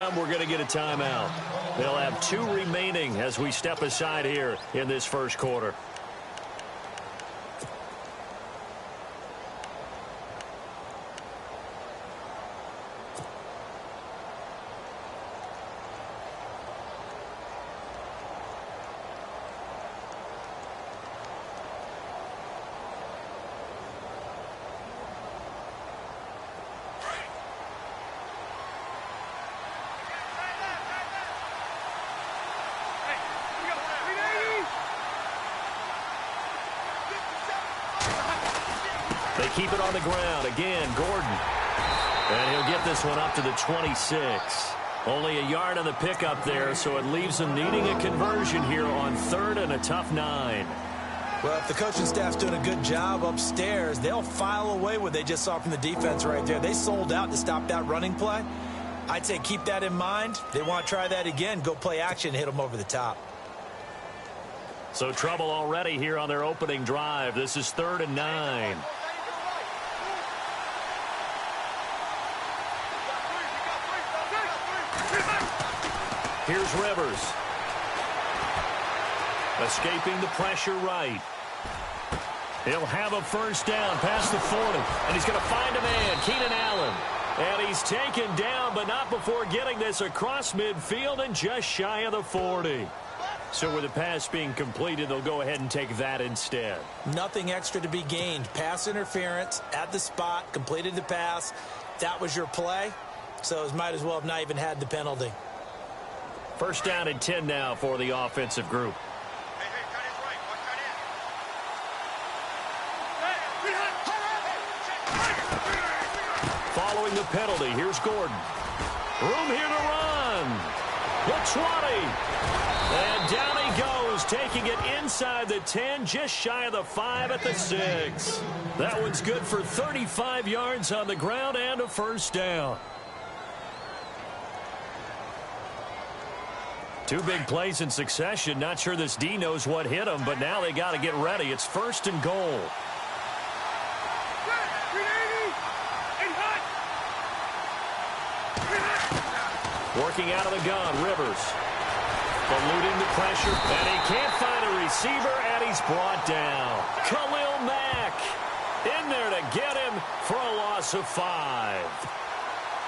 We're going to get a timeout. They'll have 2 remaining as we step aside here in this first quarter. They keep it on the ground. Again, Gordon. And he'll get this one up to the 26. Only a yard on the pickup there, so it leaves them needing a conversion here on 3rd and a tough 9. Well, if the coaching staff's doing a good job upstairs, they'll file away what they just saw from the defense right there. They sold out to stop that running play. I'd say keep that in mind. They want to try that again. Go play action, hit them over the top. So trouble already here on their opening drive. This is 3rd and 9. Here's Rivers. Escaping the pressure right. He'll have a first down past the 40. And he's going to find a man, Keenan Allen. And he's taken down, but not before getting this across midfield and just shy of the 40. So with the pass being completed, they'll go ahead and take that instead. Nothing extra to be gained. Pass interference at the spot, completed the pass. That was your play. So it might as well have not even had the penalty. First down and 10 now for the offensive group. Following the penalty, here's Gordon. Room here to run. The 20. And down he goes, taking it inside the 10, just shy of the 5 at the 6. That one's good for 35 yards on the ground and a first down. 2 big plays in succession. Not sure this D knows what hit him, but now they got to get ready. It's 1st and goal. Working out of the gun, Rivers. Eluding the pressure, and he can't find a receiver, and he's brought down. Khalil Mack in there to get him for a loss of 5.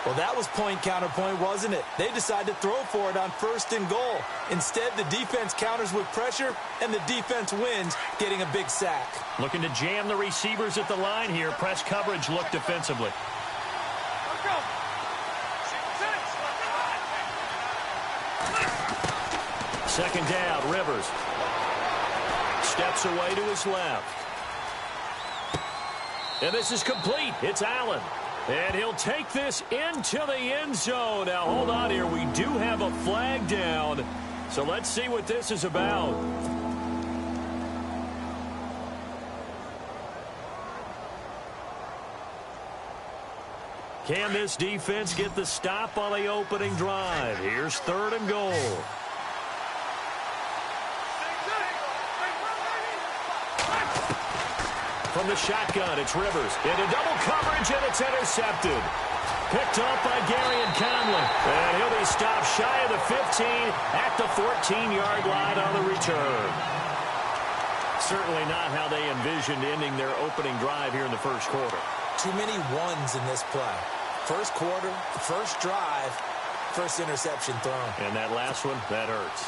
Well, that was point counterpoint, wasn't it? They decided to throw for it on 1st and goal. Instead, the defense counters with pressure, and the defense wins, getting a big sack. Looking to jam the receivers at the line here. Press coverage look defensively. Let's go. Second down, Rivers. Steps away to his left. And this is complete. It's Allen. And he'll take this into the end zone. Now, hold on here. We do have a flag down. So let's see what this is about. Can this defense get the stop on the opening drive? Here's 3rd and goal. From the shotgun, it's Rivers. Into double coverage, and it's intercepted. Picked off by Gary and Conley. And he'll be stopped shy of the 15 at the 14-yard line on the return. Certainly not how they envisioned ending their opening drive here in the first quarter. Too many ones in this play. First quarter, first drive, first interception thrown. And that last one, that hurts.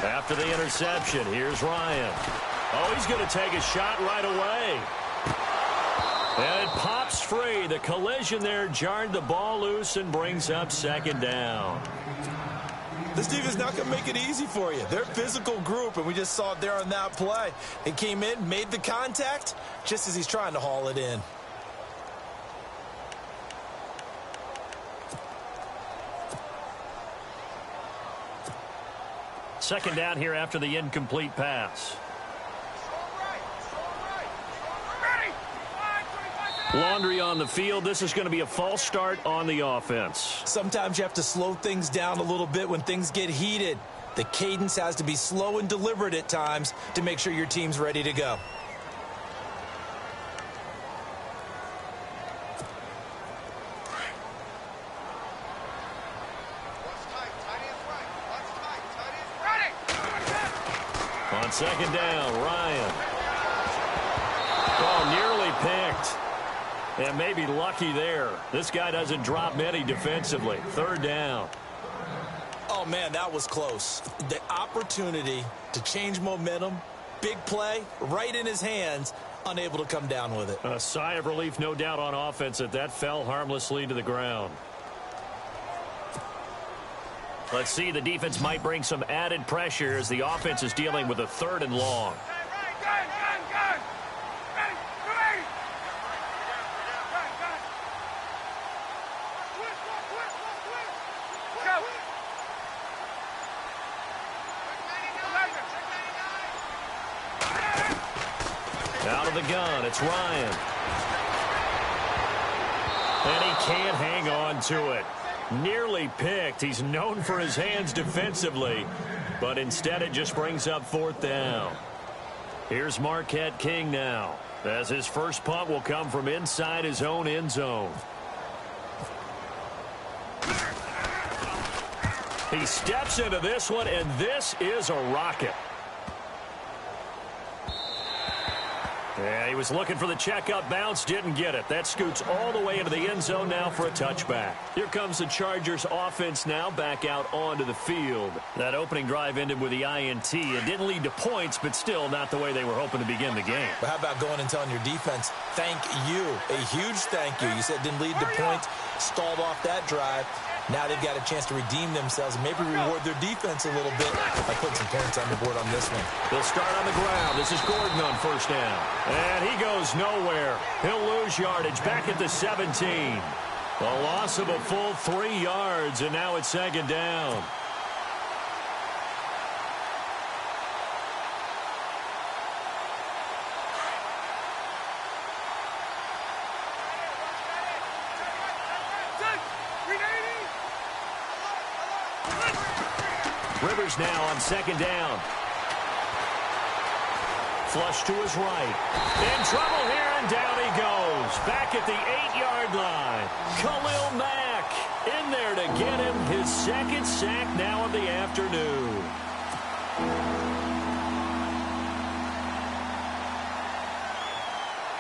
After the interception, here's Ryan. Oh, he's going to take a shot right away. And it pops free. The collision there jarred the ball loose and brings up 2nd down. This team is not going to make it easy for you. They're a physical group, and we just saw it there on that play. He came in, made the contact, just as he's trying to haul it in. Second down here after the incomplete pass. Laundry on the field. This is going to be a false start on the offense. Sometimes you have to slow things down a little bit when things get heated. The cadence has to be slow and deliberate at times to make sure your team's ready to go. On second down, Ryan. Oh, nearly picked. And maybe lucky there. This guy doesn't drop many defensively. Third down. Oh, man, that was close. The opportunity to change momentum, big play, right in his hands, unable to come down with it. A sigh of relief, no doubt, on offense that fell harmlessly to the ground. Let's see, the defense might bring some added pressure as the offense is dealing with a 3rd and long. Out of the gun, it's Ryan. And he can't hang on to it. Nearly picked. He's known for his hands defensively, but instead it just brings up 4th down. Here's Marquette King now, as his first punt will come from inside his own end zone. He steps into this one, and this is a rocket. Yeah, he was looking for the checkup bounce, didn't get it. That scoots all the way into the end zone now for a touchback. Here comes the Chargers offense now back out onto the field. That opening drive ended with the INT. It didn't lead to points, but still not the way they were hoping to begin the game. But how about going and telling your defense, thank you, a huge thank you. You said it didn't lead to points, stalled off that drive. Now they've got a chance to redeem themselves and maybe reward their defense a little bit by putting some points on the board on this one. They'll start on the ground. This is Gordon on first down. And he goes nowhere. He'll lose yardage back at the 17. A loss of a full 3 yards, and now it's second down. Rivers now on second down. Flush to his right. In trouble here, and down he goes. Back at the 8-yard line. Khalil Mack in there to get him his 2nd sack now of the afternoon.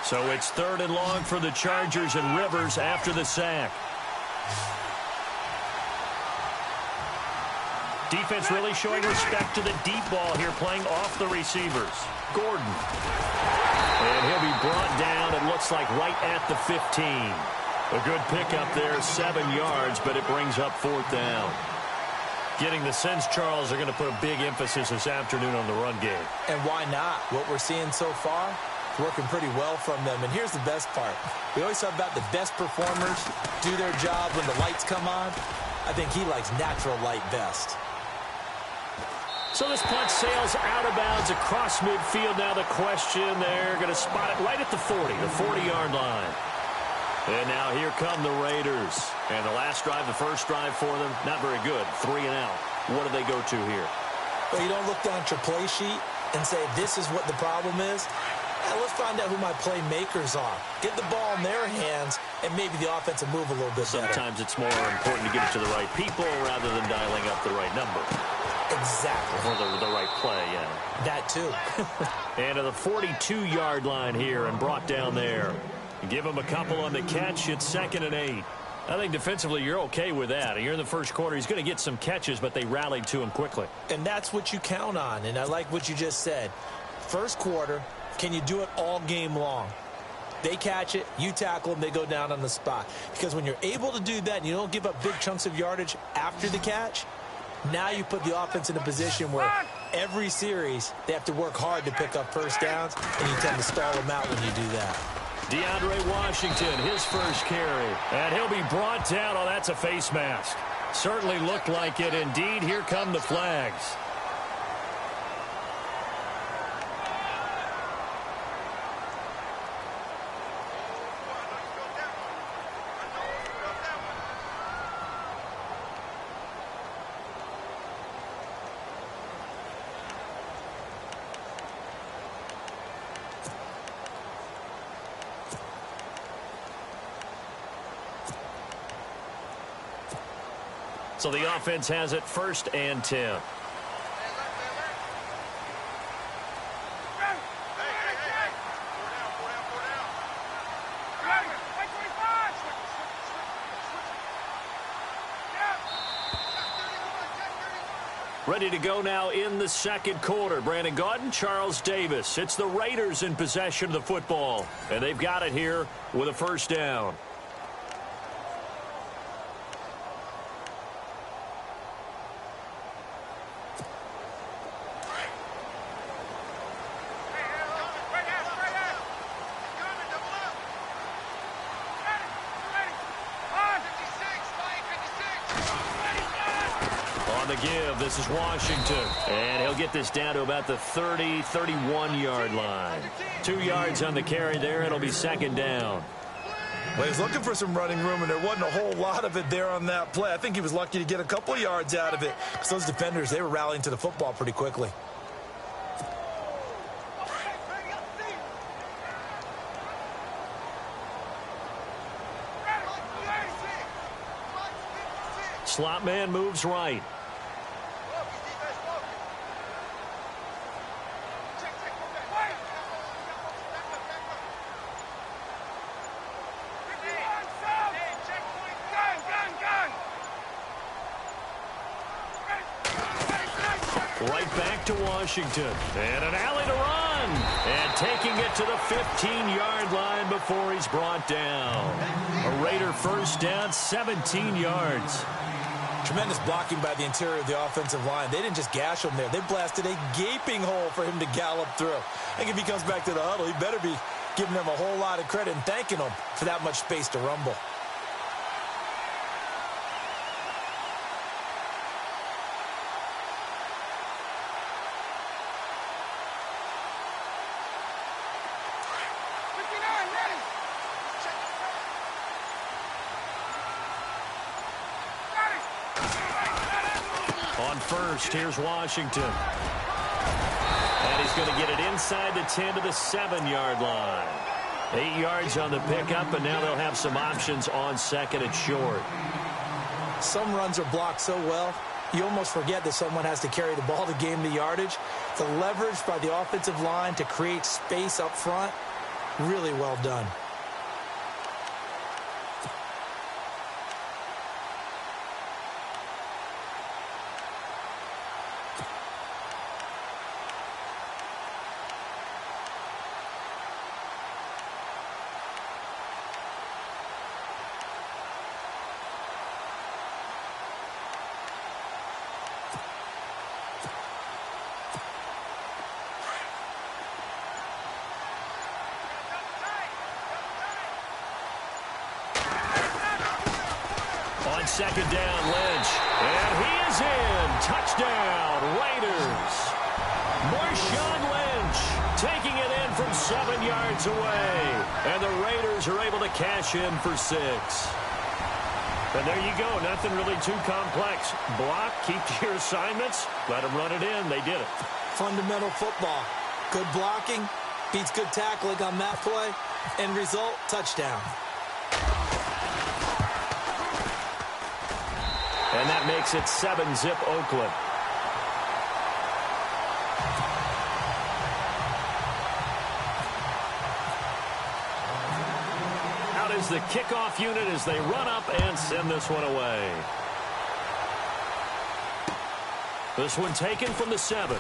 So it's 3rd and long for the Chargers, and Rivers after the sack. Defense really showing respect to the deep ball here, playing off the receivers. Gordon. And he'll be brought down, it looks like right at the 15. A good pickup there, 7 yards, but it brings up 4th down. Getting the sense, Charles, are going to put a big emphasis this afternoon on the run game. And why not? What we're seeing so far, working pretty well from them. And here's the best part. We always talk about the best performers do their job when the lights come on. I think he likes natural light best. So this punt sails out of bounds across midfield. Now the question, they're going to spot it right at the 40, the 40-yard line. And now here come the Raiders. And the last drive, the first drive for them, not very good. 3 and out. What do they go to here? Well, you don't look down at your play sheet and say, this is what the problem is. Now, let's find out who my playmakers are. Get the ball in their hands, and maybe the offense will move a little bit better. Sometimes it's more important to get it to the right people rather than dialing up the right number. Exactly. Or the right play, yeah. That too. And to the 42-yard line here and brought down there. Give him a couple on the catch. It's 2nd and 8. I think defensively you're okay with that. Here in the first quarter, he's going to get some catches, but they rallied to him quickly. And that's what you count on, and I like what you just said. First quarter, can you do it all game long? They catch it, you tackle them, they go down on the spot. Because when you're able to do that and you don't give up big chunks of yardage after the catch, now you put the offense in a position where every series they have to work hard to pick up first downs, and you tend to stall them out when you do that. DeAndre Washington, his first carry. And he'll be brought down. Oh, that's a face mask. Certainly looked like it. Indeed, here come the flags. So the offense has it 1st and 10. Ready to go now in the second quarter. Brandon Gaudin, Charles Davis. It's the Raiders in possession of the football, and they've got it here with a 1st down. This is Washington, and he'll get this down to about the 31-yard line. 2 yards on the carry there. It'll be 2nd down. Well, he's looking for some running room, and there wasn't a whole lot of it there on that play. I think he was lucky to get a couple of yards out of it, because those defenders, they were rallying to the football pretty quickly. Slot man moves right. Right back to Washington. And an alley to run. And taking it to the 15-yard line before he's brought down. A Raider 1st down, 17 yards. Tremendous blocking by the interior of the offensive line. They didn't just gash him there. They blasted a gaping hole for him to gallop through. I think if he comes back to the huddle, he better be giving them a whole lot of credit and thanking them for that much space to rumble. First, here's Washington. And he's going to get it inside the 10 to the 7-yard line. 8 yards on the pickup, and now they'll have some options on 2nd and short. Some runs are blocked so well, you almost forget that someone has to carry the ball to gain the yardage. The leverage by the offensive line to create space up front, really well done. On 2nd down, Lynch. And he is in. Touchdown, Raiders. Marshawn Lynch taking it in from 7 yards away. And the Raiders are able to cash in for 6. And there you go. Nothing really too complex. Block, keep to your assignments, let them run it in. They did it. Fundamental football. Good blocking, beats good tackling on that play. End result, touchdown. And that makes it 7-zip Oakland. Out is the kickoff unit as they run up and send this one away. This one taken from the 7.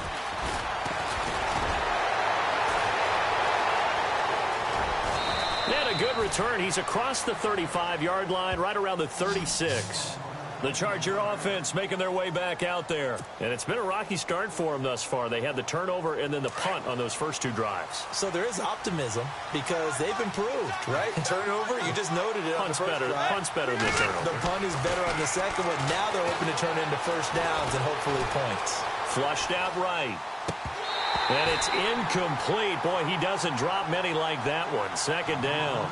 And a good return. He's across the 35-yard line, right around the 36. The Charger offense making their way back out there. And it's been a rocky start for them thus far. They had the turnover and then the punt on those first 2 drives. So there is optimism because they've improved, right? Turnover, you just noted it. Punt's better than the turnover. The punt is better on the second one. Now they're hoping to turn into first downs and hopefully points. Flushed out right. And it's incomplete. Boy, he doesn't drop many like that one. 2nd down.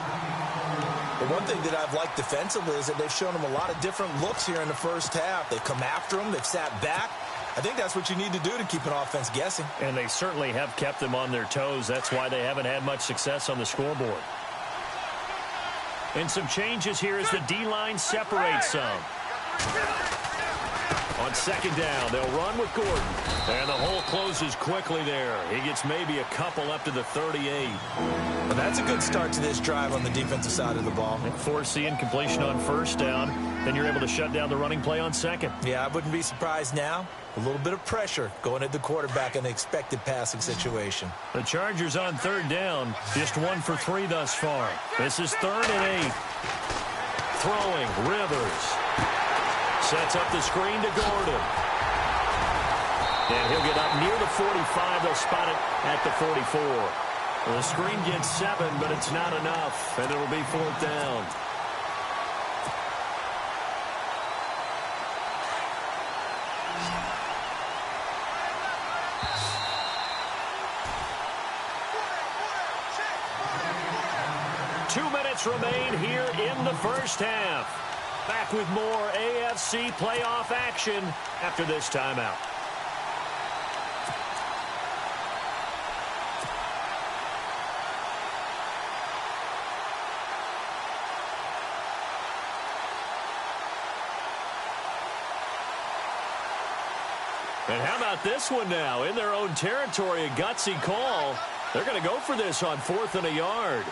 The one thing that I've liked defensively is that they've shown them a lot of different looks here in the first half. They've come after them. They've sat back. I think that's what you need to do to keep an offense guessing. And they certainly have kept them on their toes. That's why they haven't had much success on the scoreboard. And some changes here as the D-line separates some. On second down, they'll run with Gordon. And the hole closes quickly there. He gets maybe a couple up to the 38. Well, that's a good start to this drive on the defensive side of the ball. And force incompletion on first down. Then you're able to shut down the running play on second. Yeah, I wouldn't be surprised now. A little bit of pressure going at the quarterback in an expected passing situation. The Chargers on third down. Just 1 for 3 thus far. This is 3rd and 8. Throwing, Rivers. Sets up the screen to Gordon. And he'll get up near the 45. They'll spot it at the 44. The screen gets 7, but it's not enough. And it'll be 4th down. Remain here in the first half. Back with more AFC playoff action after this timeout. And how about this one now? In their own territory, a gutsy call. They're going to go for this on 4th and a yard.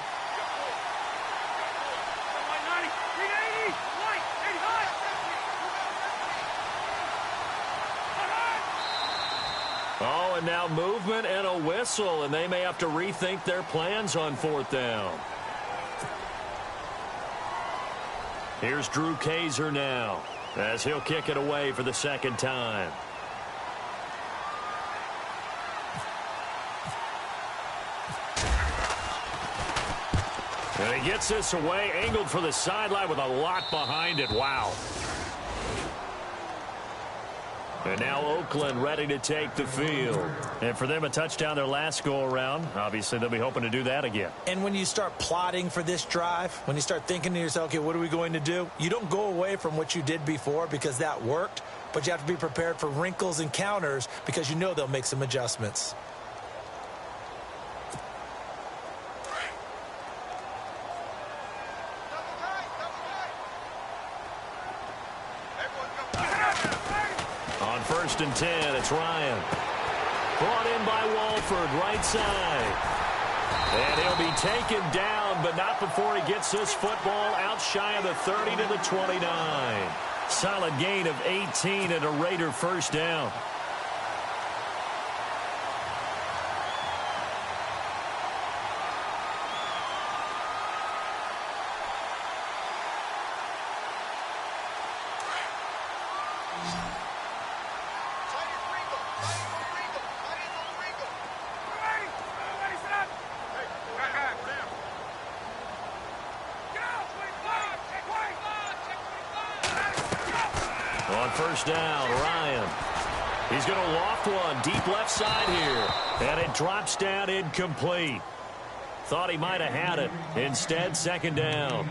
Oh, and now movement and a whistle, and they may have to rethink their plans on 4th down. Here's Drew Kaiser now, as he'll kick it away for the 2nd time. And he gets this away, angled for the sideline with a lot behind it. Wow. And now Oakland ready to take the field. And for them, a touchdown their last go-around. Obviously, they'll be hoping to do that again. And when you start plotting for this drive, when you start thinking to yourself, okay, what are we going to do? You don't go away from what you did before because that worked, but you have to be prepared for wrinkles and counters because you know they'll make some adjustments. On 1st and 10, it's Ryan. Brought in by Walford, right side. And he'll be taken down, but not before he gets this football out shy of the 30 to the 29. Solid gain of 18 and a Raider first down. On 1st down, Ryan. He's going to loft one deep left side here. And it drops down incomplete. Thought he might have had it. Instead, 2nd down.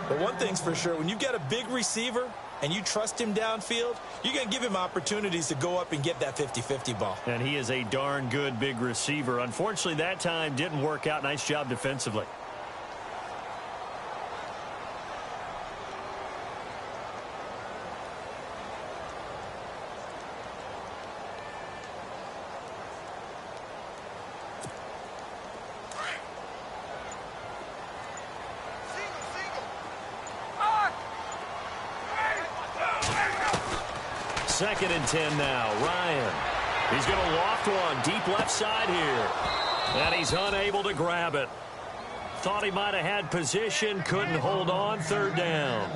But one thing's for sure, when you've got a big receiver and you trust him downfield, you're going to give him opportunities to go up and get that 50-50 ball. And he is a darn good big receiver. Unfortunately, that time didn't work out. Nice job defensively. Second and 10 now. Ryan. He's going to loft one deep left side here. And he's unable to grab it. Thought he might have had position. Couldn't hold on. 3rd down.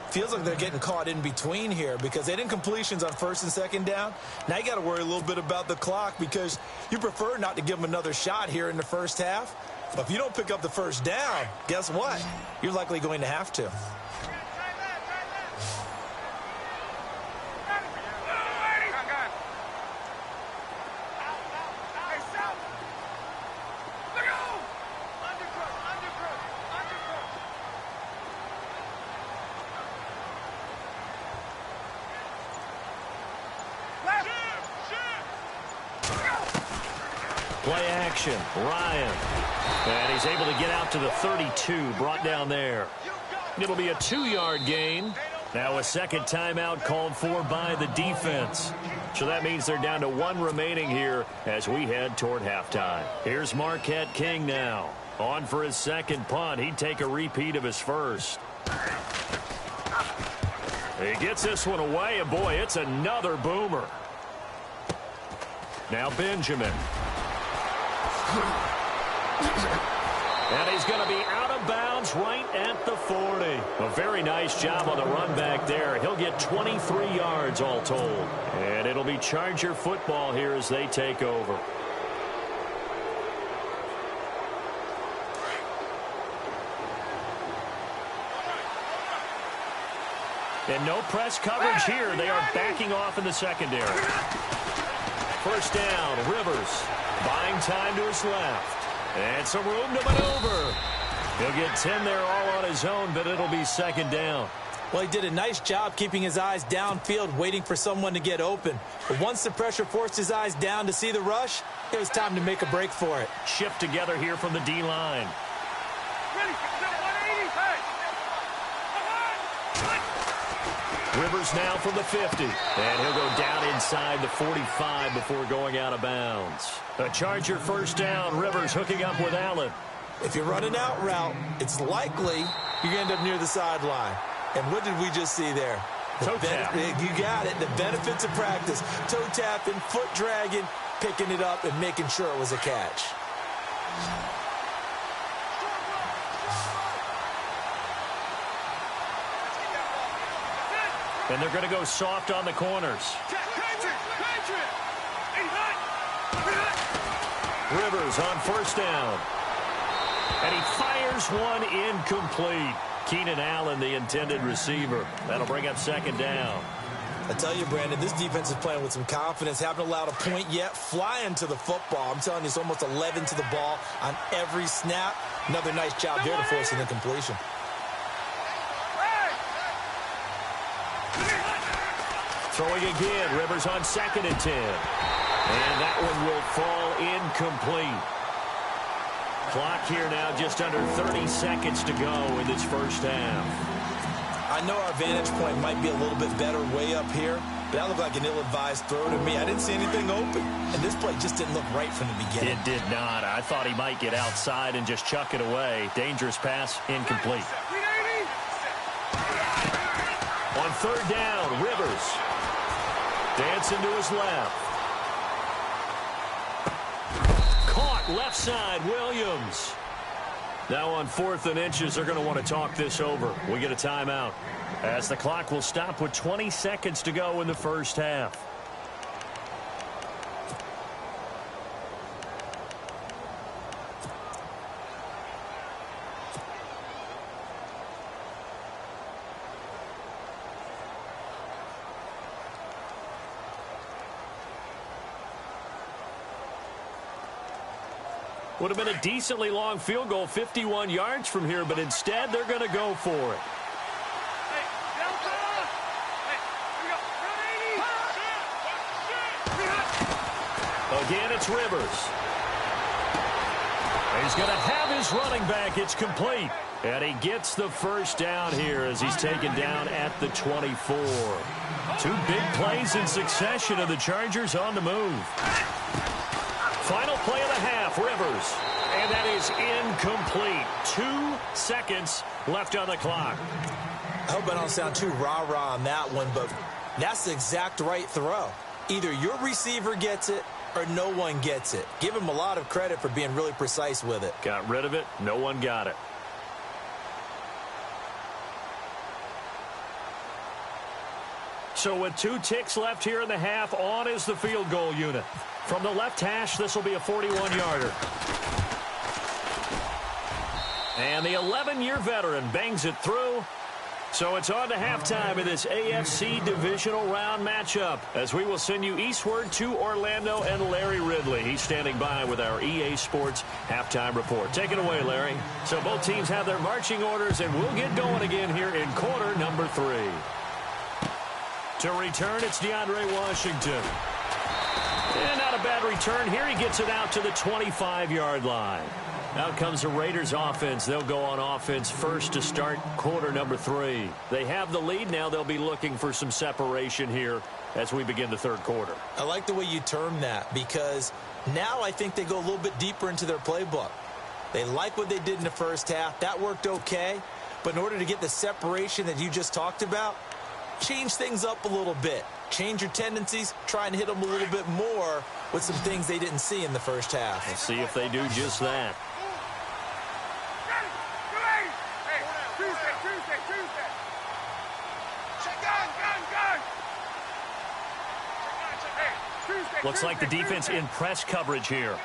Feels like they're getting caught in between here because they didn't completions on 1st and 2nd down. Now you got to worry a little bit about the clock because you prefer not to give them another shot here in the first half. But if you don't pick up the 1st down, guess what? You're likely going to have to. Play action, Ryan. And he's able to get out to the 32, brought down there. It'll be a 2-yard gain, Now a second timeout called for by the defense. So that means they're down to 1 remaining here as we head toward halftime. Here's Marquette King now. On for his second punt. He'd take a repeat of his first. He gets this one away, and boy, it's another boomer. Now Benjamin. And he's going to be out of bounds right at the 40. A very nice job on the run back there. He'll get 23 yards all told. And it'll be Charger football here as they take over. And no press coverage here. They are backing off in the secondary. First down, Rivers. Buying time to his left. And some room to maneuver. He'll get 10 there all on his own, but it'll be second down. Well, he did a nice job keeping his eyes downfield, waiting for someone to get open. But once the pressure forced his eyes down to see the rush, it was time to make a break for it. Shift together here from the D-line. Rivers now from the 50. And he'll go down inside the 45 before going out of bounds. A Charger first down. Rivers hooking up with Allen. If you're running out route, it's likely you end up near the sideline. And what did we just see there? Toe tap. You got it. The benefits of practice. Toe tapping, foot dragging, picking it up, and making sure it was a catch. And they're going to go soft on the corners. Rivers on first down. And he fires one incomplete. Keenan Allen, the intended receiver. That'll bring up second down. I tell you, Brandon, this defense is playing with some confidence. Haven't allowed a point yet. Flying to the football. I'm telling you, it's almost 11 to the ball on every snap. Another nice job there to force an incompletion. Throwing again, Rivers on 2nd and 10. And that one will fall incomplete. Clock here now just under 30 seconds to go in this first half. I know our vantage point might be a little bit better way up here, but that looked like an ill-advised throw to me. I didn't see anything open, and this play just didn't look right from the beginning. It did not. I thought he might get outside and just chuck it away. Dangerous pass, incomplete. On third down, Rivers. Dancing to his left. Caught left side, Williams. Now on 4th and inches, they're going to want to talk this over. We get a timeout as the clock will stop with 20 seconds to go in the first half. Would have been a decently long field goal, 51 yards from here, but instead they're going to go for it. Again, it's Rivers. He's going to have his running back. It's complete. And he gets the first down here as he's taken down at the 24. 2 big plays in succession of the Chargers on the move. Final play of the half, Rivers. And that is incomplete. 2 seconds left on the clock. I hope I don't sound too rah-rah on that one, but that's the exact right throw. Either your receiver gets it or no one gets it. Give him a lot of credit for being really precise with it. Got rid of it. No one got it. So with 2 ticks left here in the half, on is the field goal unit. From the left hash, this will be a 41-yarder. And the 11-year veteran bangs it through. So it's on to halftime in this AFC divisional round matchup as we will send you eastward to Orlando and Larry Ridley. He's standing by with our EA Sports halftime report. Take it away, Larry. So both teams have their marching orders, and we'll get going again here in quarter number 3. To return, it's DeAndre Washington. And out Not a bad return here. He gets it out to the 25-yard line. Out comes the Raiders offense. They'll go on offense first to start quarter number 3. They have the lead now. They'll be looking for some separation here as we begin the third quarter. I like the way you term that, because now I think they go a little bit deeper into their playbook. They like what they did in the first half. That worked okay. But in order to get the separation that you just talked about, change things up a little bit. Change your tendencies. Try and hit them a little bit more with some things they didn't see in the first half. We'll see if they do just that. Looks like the defense in press coverage here.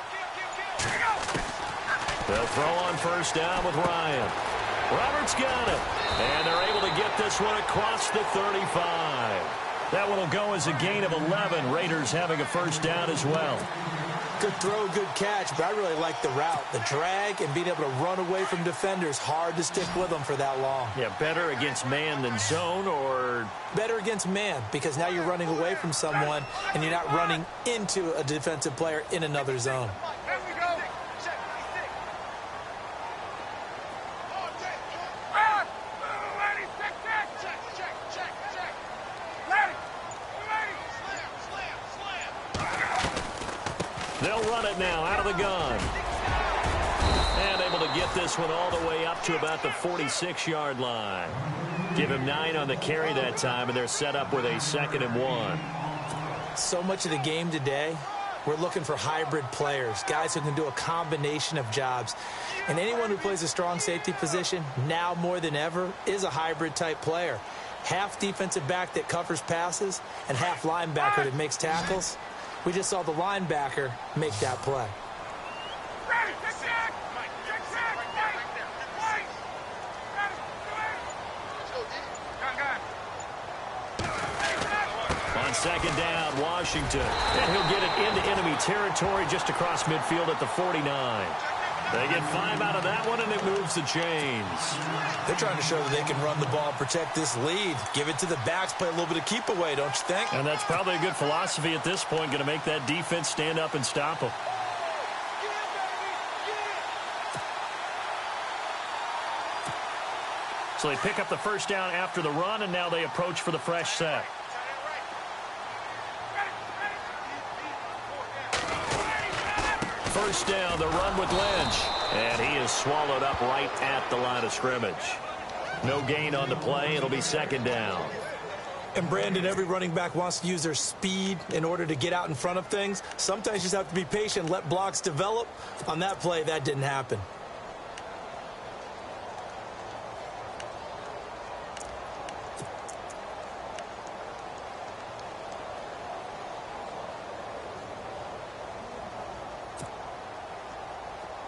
They'll throw on first down with Ryan. Roberts got it. And they're able to get this one across the 35. That one will go as a gain of 11. Raiders having a first down as well. Good throw, good catch, but I really like the route. The drag and being able to run away from defenders. Hard to stick with them for that long. Yeah, better against man than zone, or? Better against man, because now you're running away from someone and you're not running into a defensive player in another zone. They'll run it now out of the gun. And able to get this one all the way up to about the 46-yard line. Give him 9 on the carry that time, and they're set up with a 2nd and 1. So much of the game today, we're looking for hybrid players, guys who can do a combination of jobs. And anyone who plays a strong safety position, now more than ever, is a hybrid-type player. Half defensive back that covers passes and half linebacker that makes tackles. We just saw the linebacker make that play. On second down, Washington. And he'll get it into enemy territory just across midfield at the 49. They get 5 out of that one, and it moves the chains. They're trying to show that they can run the ball, protect this lead. Give it to the backs, play a little bit of keep away, don't you think? And that's probably a good philosophy at this point, going to make that defense stand up and stop them. So they pick up the first down after the run, and now they approach for the fresh set. First down, the run with Lynch. And he is swallowed up right at the line of scrimmage. No gain on the play. It'll be 2nd down. And, Brandon, every running back wants to use their speed in order to get out in front of things. Sometimes you just have to be patient, let blocks develop. On that play, that didn't happen.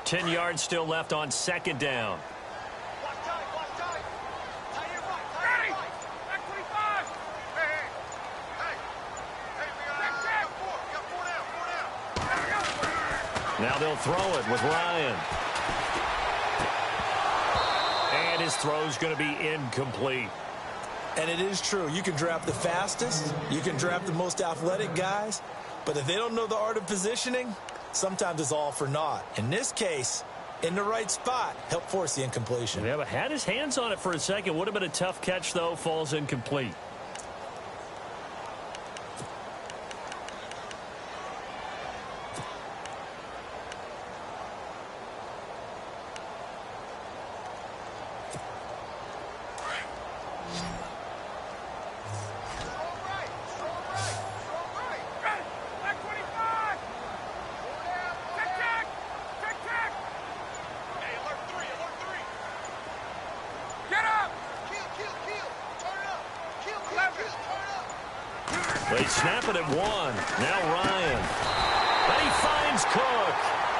Ten yards still left on 2nd down. Now they'll throw it with Ryan. And his throw's going to be incomplete. And it is true. You can draft the fastest. You can draft the most athletic guys. But if they don't know the art of positioning, sometimes it's all for naught. In this case, in the right spot, help force the incompletion. Yeah, but had his hands on it for a second. Would have been a tough catch, though. Falls incomplete. They snap it at 1. Now Ryan. And he finds Cook.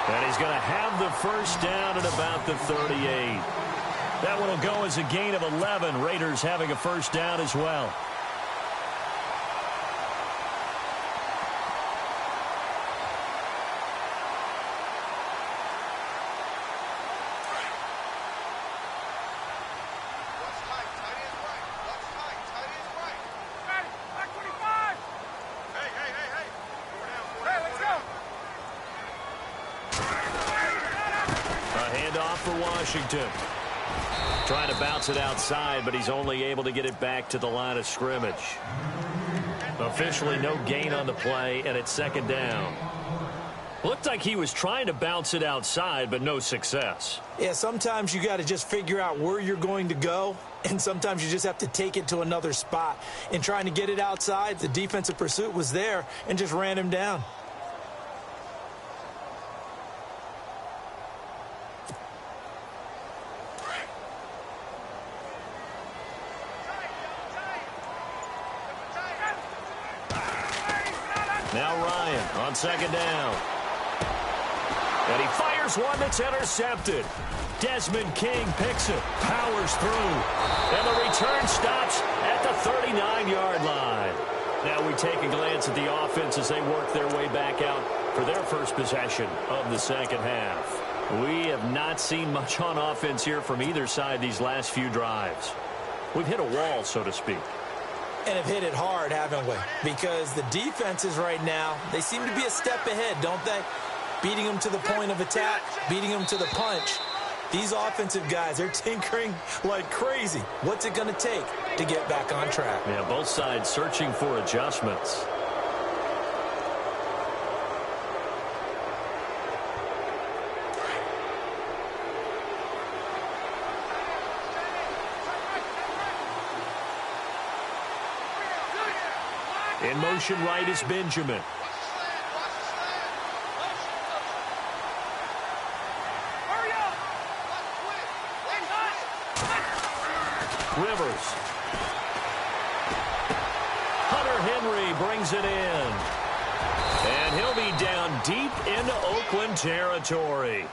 And he's going to have the first down at about the 38. That one will go as a gain of 11. Raiders having a first down as well. Hey, let's go. handoff for Washington. Trying to bounce it outside, but he's only able to get it back to the line of scrimmage. Officially no gain on the play, and it's second down. Looked like he was trying to bounce it outside, but no success. Yeah, sometimes you got to just figure out where you're going to go, and sometimes you just have to take it to another spot. In trying to get it outside, the defensive pursuit was there and just ran him down. Now Ryan on second down. And he fires one that's intercepted. Desmond King picks it, powers through. And the return stops at the 39-yard line. Now we take a glance at the offense as they work their way back out for their first possession of the second half. We have not seen much on offense here from either side these last few drives. We've hit a wall, so to speak. And have hit it hard, haven't we? Because the defenses right now, they seem to be a step ahead, don't they? Beating them to the point of attack, beating them to the punch. These offensive guys, they're tinkering like crazy. What's it going to take to get back on track? Yeah, both sides searching for adjustments. In motion right is Benjamin. Rivers. Hunter Henry brings it in. And he'll be down deep into Oakland territory.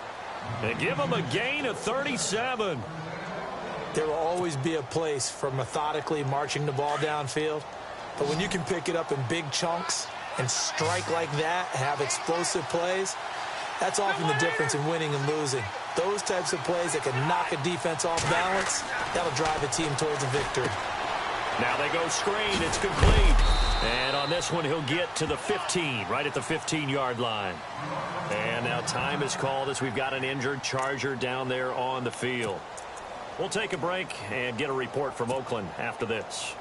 And give him a gain of 37. There will always be a place for methodically marching the ball downfield. But when you can pick it up in big chunks and strike like that, have explosive plays, that's often the difference in winning and losing. Those types of plays that can knock a defense off balance, that'll drive a team towards a victory. Now they go screen. It's complete. And on this one, he'll get to the 15, right at the 15-yard line. And now time is called as we've got an injured Charger down there on the field. We'll take a break and get a report from Oakland after this.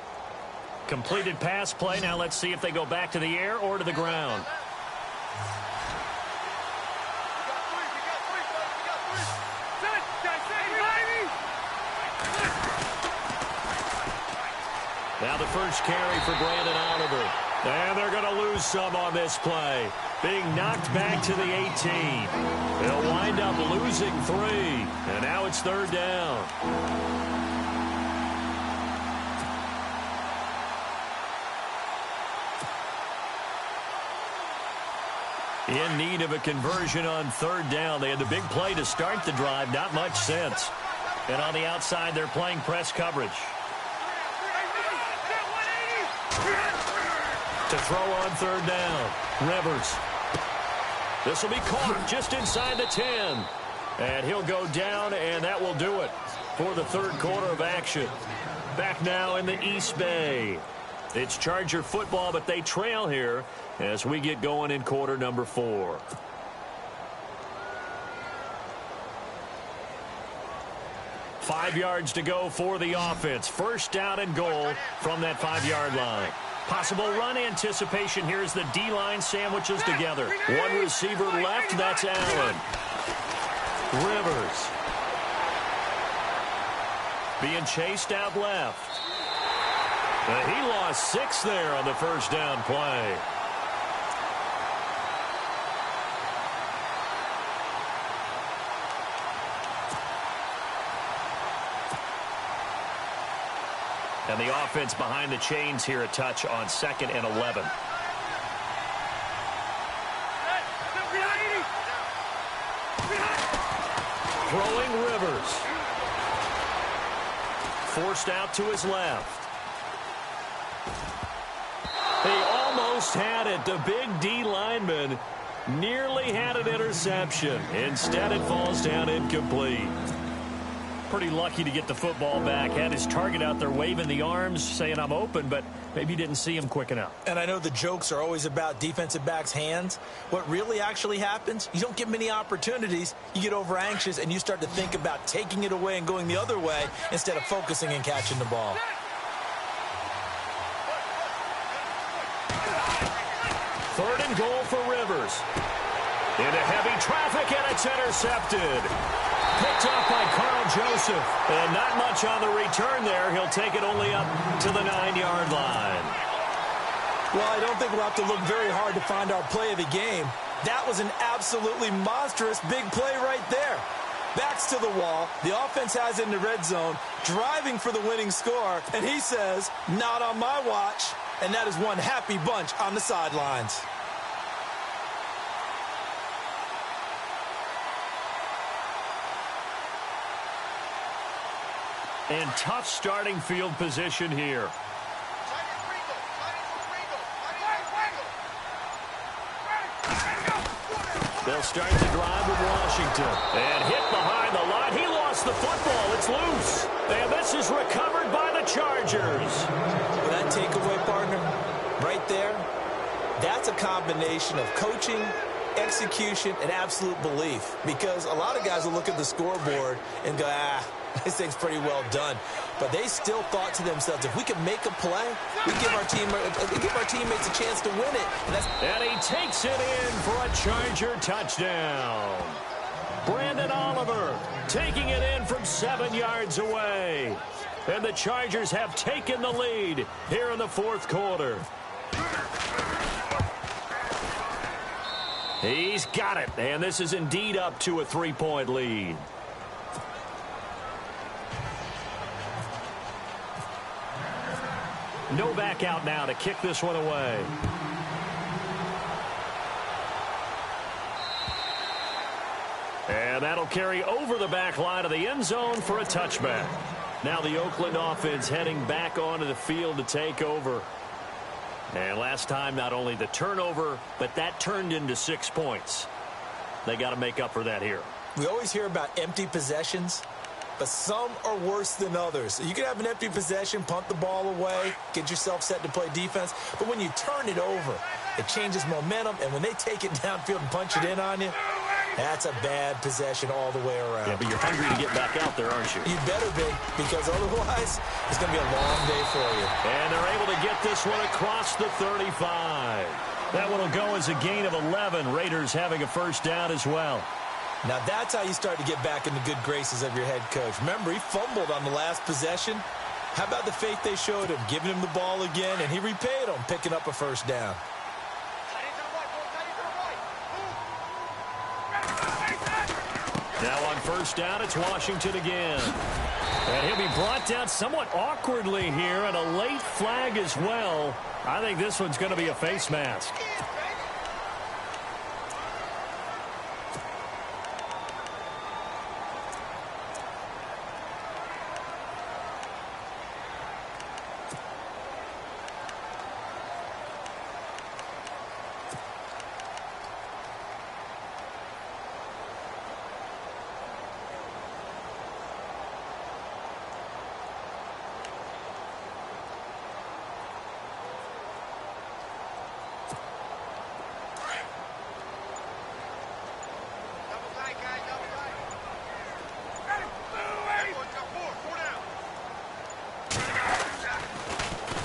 Completed pass play. Now let's see if they go back to the air or to the ground. Now the first carry for Brandon Oliver. And they're going to lose some on this play. Being knocked back to the 18. They'll wind up losing 3. And now it's third down. In need of a conversion on third down. They had the big play to start the drive. Not much sense. And on the outside, they're playing press coverage. To throw on third down. Rivers. This will be caught just inside the 10. And he'll go down, and that will do it for the third quarter of action. Back now in the East Bay. It's Charger football, but they trail here as we get going in quarter number 4. Five yards to go for the offense. First down and goal from that 5-yard line. Possible run anticipation here as the D-line sandwiches together. One receiver left, that's Allen. Rivers. Being chased out left. He lost 6 there on the first down play. And the offense behind the chains here a touch on 2nd and 11. Throwing Rivers. Forced out to his left. He almost had it. The big D lineman nearly had an interception. Instead, it falls down incomplete. Pretty lucky to get the football back. Had his target out there waving the arms, saying I'm open, but maybe didn't see him quick enough. And I know the jokes are always about defensive backs' hands. What really actually happens, you don't get many opportunities. You get over anxious, and you start to think about taking it away and going the other way instead of focusing and catching the ball. Third and goal for Rivers. Into heavy traffic, and it's intercepted. Picked off by Carl Joseph. And not much on the return there. He'll take it only up to the 9-yard line. Well, I don't think we'll have to look very hard to find our play of the game. That was an absolutely monstrous big play right there. Backs to the wall. The offense has it in the red zone, driving for the winning score. And he says, not on my watch. And that is one happy bunch on the sidelines. And tough starting field position here. They'll start to drive with Washington. And hit behind the line. He lost the football. It's loose. And this is recovered by the Chargers. Well, that takeaway, partner, right there, that's a combination of coaching, execution, and absolute belief. Because a lot of guys will look at the scoreboard and go, this thing's pretty well done. But they still thought to themselves, if we can make a play, we give our teammates a chance to win it. And he takes it in for a Charger touchdown. Brandon Oliver taking it in from 7 yards away. And the Chargers have taken the lead here in the fourth quarter. He's got it. And this is indeed up to a 3-point lead. Novak out now to kick this one away. And that'll carry over the back line of the end zone for a touchback. Now the Oakland offense heading back onto the field to take over. And last time, not only the turnover, but that turned into 6 points. They got to make up for that here. We always hear about empty possessions, but some are worse than others. You can have an empty possession, punt the ball away, get yourself set to play defense. But when you turn it over, it changes momentum. And when they take it downfield and punch it in on you, that's a bad possession all the way around. Yeah, but you're hungry to get back out there, aren't you? You better be, because otherwise it's going to be a long day for you. And they're able to get this one across the 35. That one will go as a gain of 11. Raiders having a first down as well. Now that's how you start to get back in the good graces of your head coach. Remember, he fumbled on the last possession. How about the faith they showed him, giving him the ball again, and he repaid them, picking up a first down. Now on first down, it's Washington again. And he'll be brought down somewhat awkwardly here, and a late flag as well. I think this one's going to be a face mask.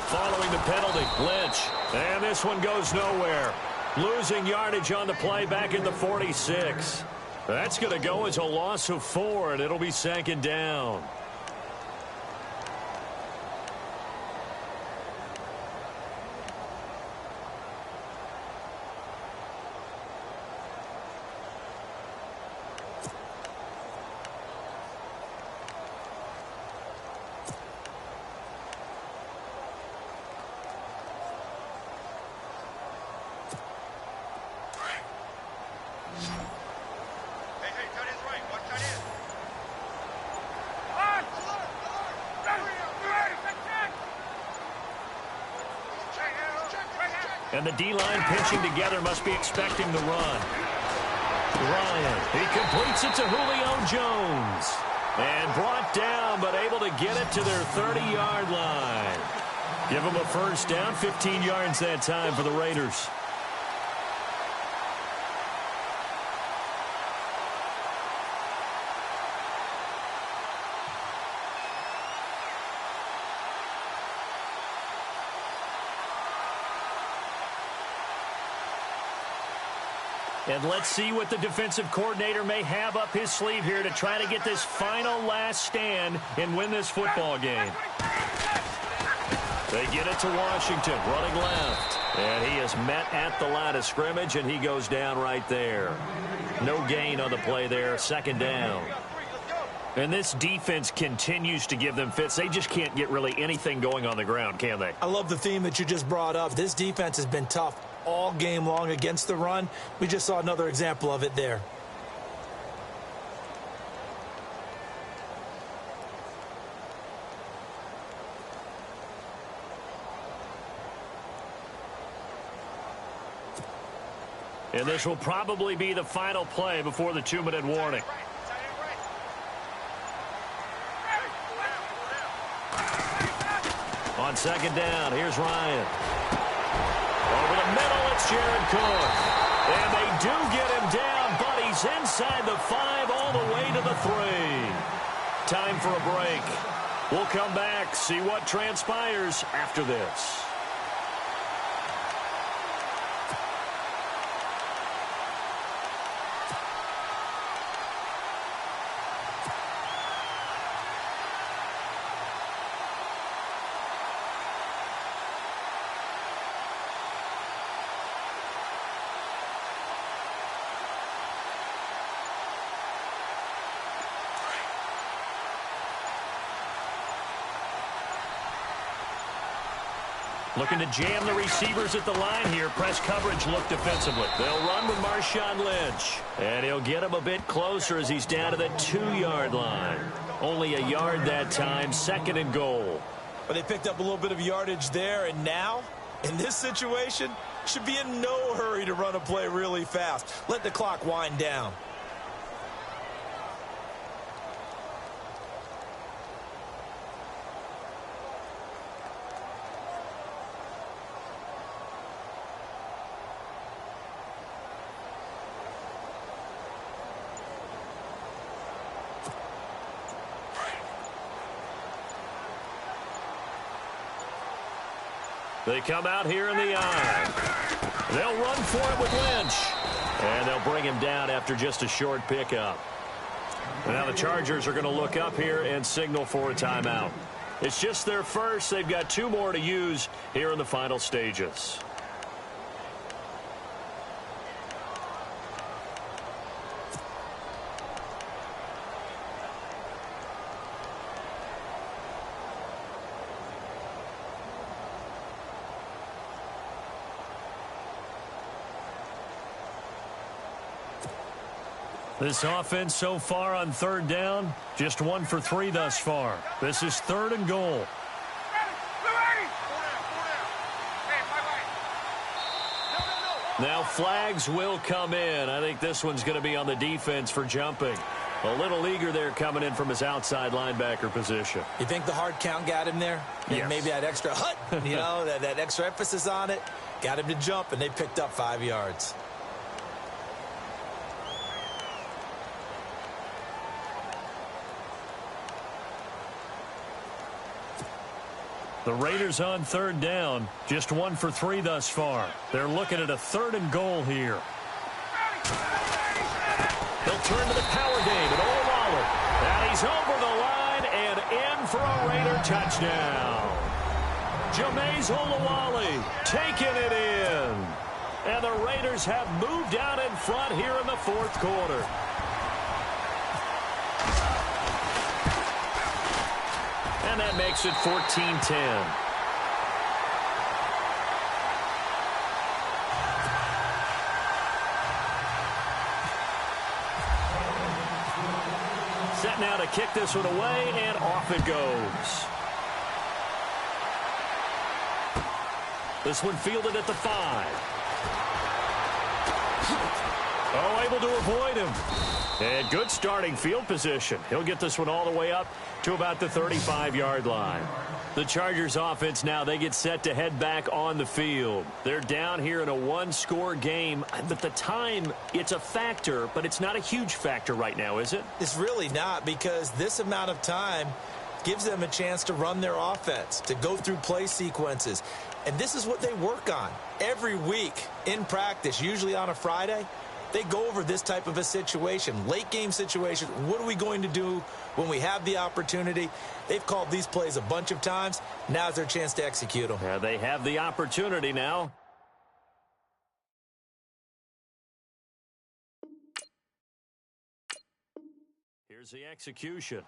Following the penalty, Lynch. And this one goes nowhere. Losing yardage on the play back in the 46. That's going to go as a loss of 4, and it'll be second down. And the D-line pinching together must be expecting the run. Ryan, he completes it to Julio Jones. And brought down, but able to get it to their 30-yard line. Give them a first down, 15 yards that time for the Raiders. And let's see what the defensive coordinator may have up his sleeve here to try to get this final last stand and win this football game. They get it to Washington, running left. And he is met at the line of scrimmage, and he goes down right there. No gain on the play there, second down. And this defense continues to give them fits. They just can't get really anything going on the ground, can they? I love the theme that you just brought up. This defense has been tough all game long against the run. We just saw another example of it there. And this will probably be the final play before the 2-minute warning. On second down, here's Ryan. Over the middle, it's Jared Cook. And they do get him down, but he's inside the 5 all the way to the 3. Time for a break. We'll come back, see what transpires after this. Looking to jam the receivers at the line here. Press coverage look defensively. They'll run with Marshawn Lynch. And he'll get him a bit closer as he's down to the 2-yard line. Only a yard that time, second and goal. But they picked up a little bit of yardage there, and now, in this situation, should be in no hurry to run a play really fast. Let the clock wind down. They come out here in the eye. They'll run for it with Lynch. And they'll bring him down after just a short pickup. And now the Chargers are going to look up here and signal for a timeout. It's just their first. They've got 2 more to use here in the final stages. This offense so far on third down, just 1 for 3 thus far. This is third and goal. Now flags will come in. I think this one's going to be on the defense for jumping. A little eager there coming in from his outside linebacker position. You think the hard count got him there? Yes. Maybe that extra hut, you know, that extra emphasis on it. Got him to jump, and they picked up 5 yards. The Raiders on third down, just 1 for 3 thus far. They're looking at a third and goal here. They'll turn to the power game at Olawale. And he's over the line and in for a Raider touchdown. Jameis Olawale taking it in. And the Raiders have moved out in front here in the 4th quarter. And that makes it 14-10. Set now to kick this one away, and off it goes. This one fielded at the 5. Oh, able to avoid him. And good starting field position. He'll get this one all the way up to about the 35-yard line. The Chargers offense now, they get set to head back on the field. They're down here in a one-score game, but the time, it's a factor, but it's not a huge factor right now, is it? It's really not, because this amount of time gives them a chance to run their offense, to go through play sequences. And this is what they work on every week in practice, usually on a Friday. They go over this type of a situation, late game situation. What are we going to do when we have the opportunity? They've called these plays a bunch of times. Now's their chance to execute them. Yeah, they have the opportunity now. Here's the execution.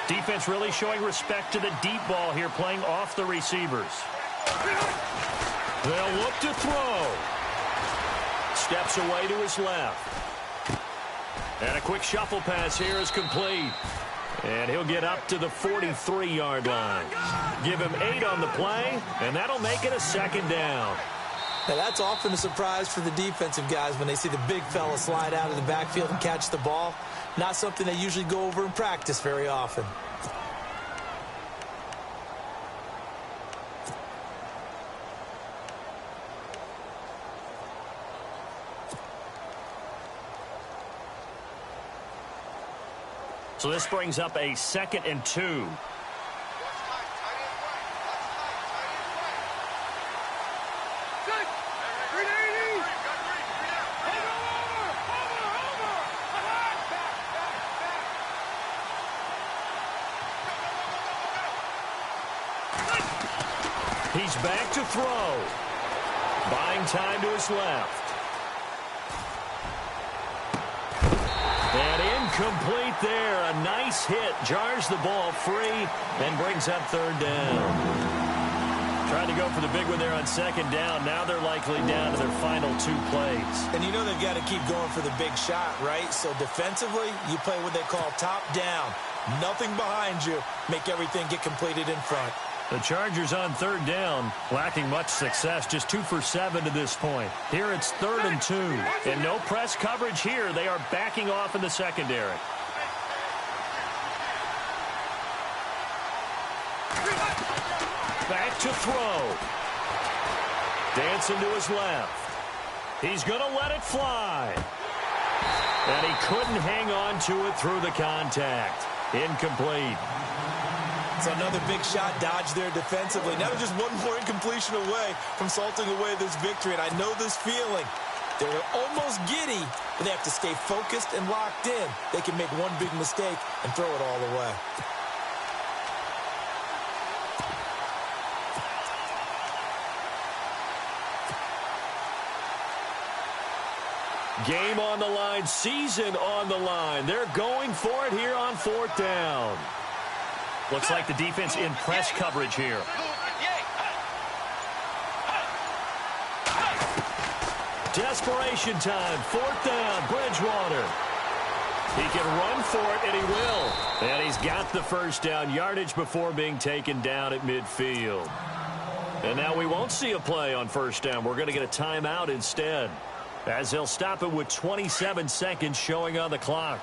Defense really showing respect to the deep ball here, playing off the receivers. They'll look to throw. Steps away to his left. And a quick shuffle pass here is complete. And he'll get up to the 43-yard line. Give him 8 on the play, and that'll make it a second down. Now, that's often a surprise for the defensive guys when they see the big fella slide out of the backfield and catch the ball. Not something they usually go over in practice very often. So this brings up a 2nd and 2. He's back to throw. Buying time to his left. And incomplete there. A nice hit. Jars the ball free and brings up 3rd down. Trying to go for the big one there on 2nd down. Now they're likely down to their final 2 plays. And you know they've got to keep going for the big shot, right? So defensively, you play what they call top down. Nothing behind you. Make everything get completed in front. The Chargers on 3rd down, lacking much success, just 2 for 7 to this point. Here it's 3rd and 2, and no press coverage here. They are backing off in the secondary. Back to throw. Dancing to his left. He's going to let it fly. And he couldn't hang on to it through the contact. Incomplete. So another big shot dodged there defensively. Now they're just one more incompletion away from salting away this victory. And I know this feeling. They're almost giddy, but they have to stay focused and locked in. They can make one big mistake and throw it all away. Game on the line, season on the line. They're going for it here on 4th down. Looks like the defense in press coverage here. Desperation time. 4th down, Bridgewater. He can run for it, and he will. And he's got the 1st down yardage before being taken down at midfield. And now we won't see a play on 1st down. We're going to get a timeout instead, as they'll stop it with 27 seconds showing on the clock.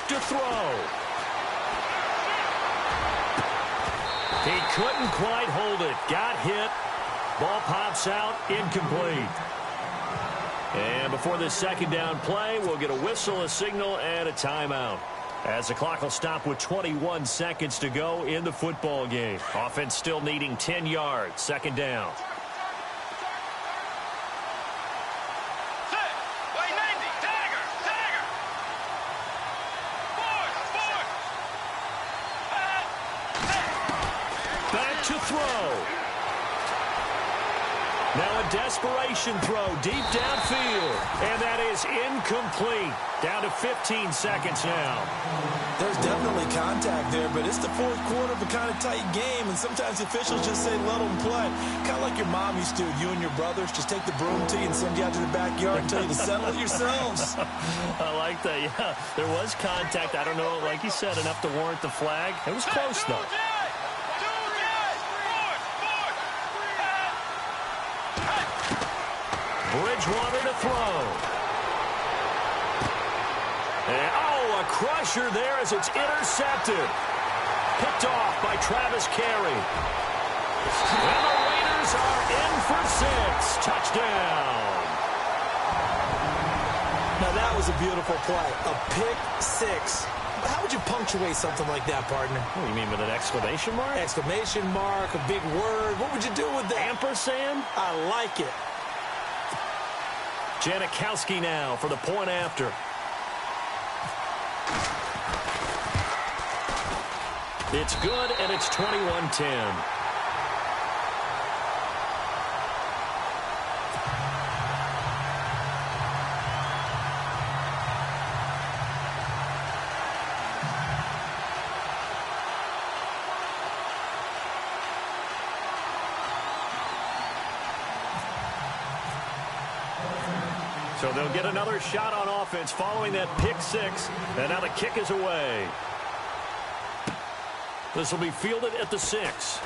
To throw. He couldn't quite hold it. Got hit. Ball pops out. Incomplete. And before this 2nd down play, we'll get a whistle, a signal, and a timeout, as the clock will stop with 21 seconds to go in the football game. Offense still needing 10 yards. 2nd down. Now a desperation throw deep downfield. And that is incomplete. Down to 15 seconds now. There's definitely contact there, but it's the fourth quarter of a kind of tight game, and sometimes officials just say let them play. Kind of like your mom used to, you and your brothers just take the broom to you and send you out to the backyard and tell you to settle it yourselves. I like that, yeah. There was contact. I don't know, like you said, enough to warrant the flag. It was close, though. Bridgewater to throw. And, oh, a crusher there as it's intercepted. Picked off by Travis Carey. And the Raiders are in for 6. Touchdown. Now, that was a beautiful play. A pick 6. How would you punctuate something like that, partner? What do you mean, with an exclamation mark? Exclamation mark, a big word. What would you do with that? Ampersand? I like it. Janikowski now for the point after. It's good, and it's 21-10. So they'll get another shot on offense following that pick 6, and now the kick is away. This will be fielded at the 6.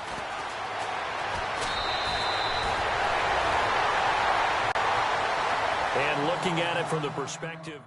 And looking at it from the perspective